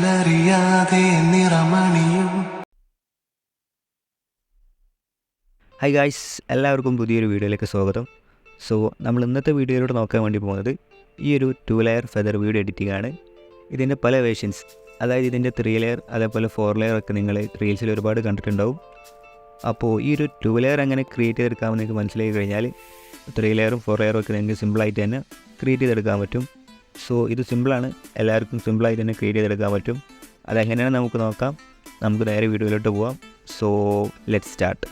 കണ്ണിലറിയാതെ നിറമണിയും. Hi guys, എല്ലാവർക്കും പുതിയൊരു വീഡിയോയിലേക്ക് സ്വാഗതം. സോ നമ്മൾ ഇന്നത്തെ വീഡിയോയിലൂടെ നോക്കാൻ വേണ്ടി പോകുന്നത് ഈ ഒരു 2 ലെയർ ഫെദർ വീഡിയോ എഡിറ്റിംഗ് ആണ്. ഇതിൻ്റെ പല വേർഷൻസ്, അതായത് ഇതിൻ്റെ 3 ലെയർ അതേപോലെ 4 ലെയർ ഒക്കെ നിങ്ങൾ റീൽസിൽ ഒരുപാട് കണ്ടിട്ടുണ്ടാവും. അപ്പോൾ ഈ ഒരു 2 ലെയർ എങ്ങനെ ക്രിയേറ്റ് ചെയ്തെടുക്കാമെന്ന് നിങ്ങൾക്ക് മനസ്സിലാക്കി കഴിഞ്ഞാൽ 3 ലെയറും 4 ലെയറും ഒക്കെ നിങ്ങൾക്ക് സിമ്പിളായിട്ട് തന്നെ ക്രിയേറ്റ് ചെയ്തെടുക്കാൻ പറ്റും. സോ ഇത് സിമ്പിളാണ്, എല്ലാവർക്കും സിമ്പിളായിട്ട് തന്നെ ക്രിയേറ്റ് ചെയ്തെടുക്കാൻ പറ്റും. അതെങ്ങനെയാണ് നമുക്ക് നോക്കാം. നമുക്ക് നേരെ വീഡിയോയിലോട്ട് പോവാം. So let's start.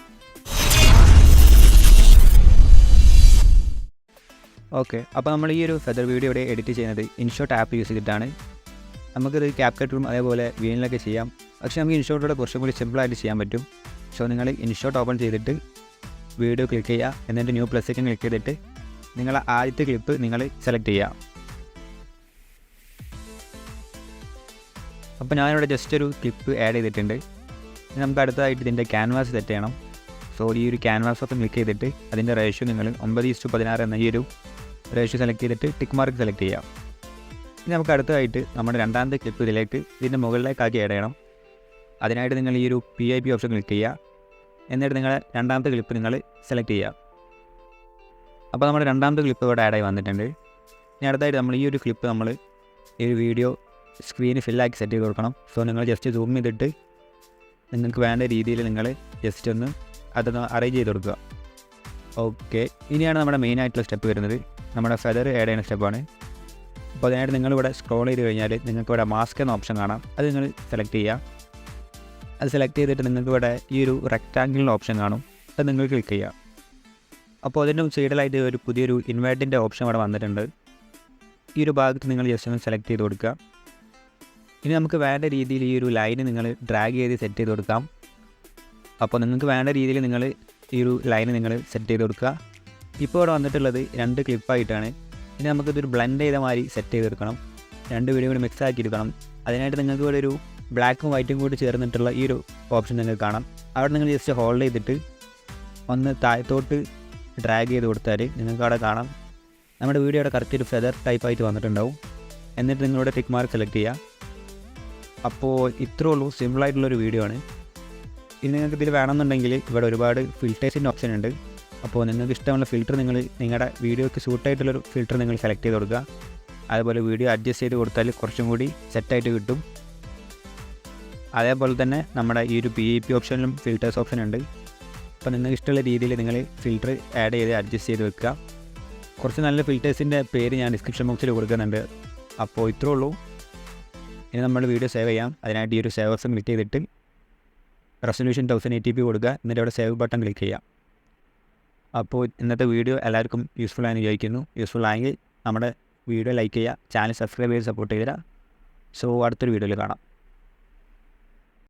ഓക്കെ, അപ്പോൾ നമ്മൾ ഈ ഒരു ഫെദർ വീഡിയോ ഇവിടെ എഡിറ്റ് ചെയ്യുന്നത് ഇൻഷോട്ട് ആപ്പ് യൂസ് ചെയ്തിട്ടാണ്. നമുക്കിത് ക്യാപ്കട്ടിലും അതേപോലെ വീനിലൊക്കെ ചെയ്യാം. പക്ഷേ നമുക്ക് ഇൻഷോട്ടിലൂടെ കുറച്ചും കൂടി സിമ്പിളായിട്ട് ചെയ്യാൻ പറ്റും. സോ നിങ്ങൾ ഇൻഷോട്ട് ഓപ്പൺ ചെയ്തിട്ട് വീഡിയോ ക്ലിക്ക് ചെയ്യുക, എന്നിട്ട് ന്യൂ പ്ലസ് സെക്കൻഡ് ക്ലിക്ക് ചെയ്തിട്ട് നിങ്ങൾ ആദ്യത്തെ ക്ലിപ്പ് നിങ്ങൾ സെലക്ട് ചെയ്യുക. അപ്പോൾ ഞാനിവിടെ ജസ്റ്റ് ഒരു ക്ലിപ്പ് ആഡ് ചെയ്തിട്ടുണ്ട്. നമുക്ക് അടുത്തതായിട്ട് ഇതിൻ്റെ ക്യാൻവാസ് സെറ്റ് ചെയ്യണം. സോ ഈ ഒരു ക്യാൻവാസൊക്കെ ക്ലിക്ക് ചെയ്തിട്ട് അതിൻ്റെ റേഷ്യോ നിങ്ങൾ 9:16 എന്ന ഈ ഒരു റേഷ്യോ സെലക്ട് ചെയ്തിട്ട് ടിക്ക് മാർക്ക് സെലക്ട് ചെയ്യാം. ഇനി നമുക്ക് അടുത്തതായിട്ട് നമ്മുടെ രണ്ടാമത്തെ ക്ലിപ്പ് ഇതിൻ്റെ മുകളിലേക്കാക്കി ആഡ് ചെയ്യണം. അതിനായിട്ട് നിങ്ങൾ ഈ ഒരു PIP ഓപ്ഷൻ ക്ലിക്ക് ചെയ്യുക, എന്നിട്ട് നിങ്ങൾ രണ്ടാമത്തെ ക്ലിപ്പ് നിങ്ങൾ സെലക്ട് ചെയ്യുക. അപ്പോൾ നമ്മുടെ രണ്ടാമത്തെ ക്ലിപ്പ് ഇവിടെ ആഡായി വന്നിട്ടുണ്ട്. ഇനി അടുത്തായിട്ട് നമ്മൾ ഈ ഒരു ക്ലിപ്പ് നമ്മൾ ഈ ഒരു വീഡിയോ സ്ക്രീന് ഫില്ലാക്കി സെറ്റ് ചെയ്ത് കൊടുക്കണം. സോ നിങ്ങൾ ജസ്റ്റ് സൂം ചെയ്തിട്ട് നിങ്ങൾക്ക് വേണ്ട രീതിയിൽ നിങ്ങൾ ജസ്റ്റ് ഒന്ന് അതൊന്ന് അറേഞ്ച് ചെയ്ത് കൊടുക്കുക. ഓക്കെ, ഇനിയാണ് നമ്മുടെ മെയിനായിട്ടുള്ള സ്റ്റെപ്പ് വരുന്നത്. നമ്മുടെ ഫെദർ ആഡ് ചെയ്യുന്ന സ്റ്റെപ്പാണ്. അപ്പോൾ അതിനായിട്ട് നിങ്ങളിവിടെ സ്ക്രോൾ ചെയ്ത് കഴിഞ്ഞാൽ നിങ്ങൾക്ക് ഇവിടെ മാസ്ക് എന്ന ഓപ്ഷൻ കാണാം. അത് നിങ്ങൾ സെലക്ട് ചെയ്യുക. അത് സെലക്ട് ചെയ്തിട്ട് നിങ്ങൾക്ക് ഇവിടെ ഈ ഒരു റെക്റ്റാങ്കിളിൻ്റെ ഓപ്ഷൻ കാണും. അത് നിങ്ങൾ ക്ലിക്ക് ചെയ്യുക. അപ്പോൾ അതിൻ്റെ സൈഡിലായിട്ട് ഒരു പുതിയൊരു ഇൻവേർട്ടിൻ്റെ ഓപ്ഷൻ ഇവിടെ വന്നിട്ടുണ്ട്. ഈ ഒരു ഭാഗത്ത് നിങ്ങൾ ജസ്റ്റ് ഒന്ന് സെലക്ട് ചെയ്ത് കൊടുക്കുക. ഇനി നമുക്ക് വേണ്ട രീതിയിൽ ഈ ഒരു ലൈന് നിങ്ങൾ ഡ്രാഗ് ചെയ്ത് സെറ്റ് ചെയ്ത് കൊടുക്കാം. അപ്പോൾ നിങ്ങൾക്ക് വേണ്ട രീതിയിൽ നിങ്ങൾ ഈ ഒരു ലൈന് നിങ്ങൾ സെറ്റ് ചെയ്ത് കൊടുക്കുക. ഇപ്പോൾ ഇവിടെ വന്നിട്ടുള്ളത് 2 ക്ലിപ്പായിട്ടാണ്. ഇനി നമുക്കിതൊരു ബ്ലെൻഡ് ചെയ്ത മാതിരി സെറ്റ് ചെയ്തെടുക്കണം. 2 വീഡിയോ കൂടി മിക്സ് ആക്കി എടുക്കണം. അതിനായിട്ട് നിങ്ങൾക്ക് ഇവിടെ ഒരു ബ്ലാക്കും വൈറ്റും കൂടി ചേർന്നിട്ടുള്ള ഈ ഒരു ഓപ്ഷൻ നിങ്ങൾക്ക് കാണാം. അവിടെ നിങ്ങൾ ജസ്റ്റ് ഹോൾഡ് ചെയ്തിട്ട് ഒന്ന് താഴത്തോട്ട് ഡ്രാഗ് ചെയ്ത് കൊടുത്താൽ നിങ്ങൾക്ക് അവിടെ കാണാം നമ്മുടെ വീഡിയോയുടെ കറക്റ്റ് ഒരു ഫെദർ ടൈപ്പായിട്ട് വന്നിട്ടുണ്ടാവും. എന്നിട്ട് നിങ്ങളുടെ ടിക്ക് മാർക്ക് സെലക്ട് ചെയ്യുക. അപ്പോൾ ഇത്രേ ഉള്ളൂ, സിമ്പിളായിട്ടുള്ളൊരു വീഡിയോ ആണ്. ഇനി നിങ്ങൾക്ക് ഇതിൽ വേണമെന്നുണ്ടെങ്കിൽ ഇവിടെ ഒരുപാട് ഫിൽറ്റേഴ്സിൻ്റെ ഓപ്ഷൻ ഉണ്ട്. അപ്പോൾ നിങ്ങൾക്ക് ഇഷ്ടമുള്ള ഫിൽറ്റർ നിങ്ങൾ നിങ്ങളുടെ വീഡിയോയ്ക്ക് സൂട്ടായിട്ടുള്ളൊരു ഫിൽറ്റർ നിങ്ങൾ സെലക്ട് ചെയ്ത് കൊടുക്കുക. അതുപോലെ വീഡിയോ അഡ്ജസ്റ്റ് ചെയ്ത് കൊടുത്താൽ കുറച്ചും കൂടി സെറ്റായിട്ട് കിട്ടും. അതേപോലെ തന്നെ നമ്മുടെ ഈ ഒരു PIP ഓപ്ഷനിലും ഫിൽറ്റേഴ്സ് ഓപ്ഷൻ ഉണ്ട്. അപ്പോൾ നിങ്ങൾക്ക് ഇഷ്ടമുള്ള രീതിയിൽ നിങ്ങൾ ഫിൽറ്റർ ആഡ് ചെയ്ത് അഡ്ജസ്റ്റ് ചെയ്ത് വെക്കുക. കുറച്ച് നല്ല ഫിൽറ്റേഴ്സിൻ്റെ പേര് ഞാൻ ഡിസ്ക്രിപ്ഷൻ ബോക്സിൽ കൊടുക്കുന്നുണ്ട്. അപ്പോൾ ഇത്രേ ഉള്ളൂ. ഇനി നമ്മൾ വീഡിയോ സേവ് ചെയ്യാം. അതിനായിട്ട് ഈ ഒരു സേവ് ഓപ്ഷൻ ക്ലിക്ക് ചെയ്തിട്ട് റെസൊല്യൂഷൻ 1080p കൊടുക്കുക. എന്നിട്ട് അവിടെ സേവ് ബട്ടൺ ക്ലിക്ക് ചെയ്യാം. അപ്പോൾ ഇന്നത്തെ വീഡിയോ എല്ലാവർക്കും യൂസ്ഫുൾ ആയെന്ന് വിചാരിക്കുന്നു. യൂസ്ഫുൾ ആയെങ്കിൽ നമ്മുടെ വീഡിയോ ലൈക്ക് ചെയ്യുക, ചാനൽ സബ്സ്ക്രൈബ് ചെയ്ത് സപ്പോർട്ട് ചെയ്യുക. സോ അടുത്തൊരു വീഡിയോയിൽ കാണാം.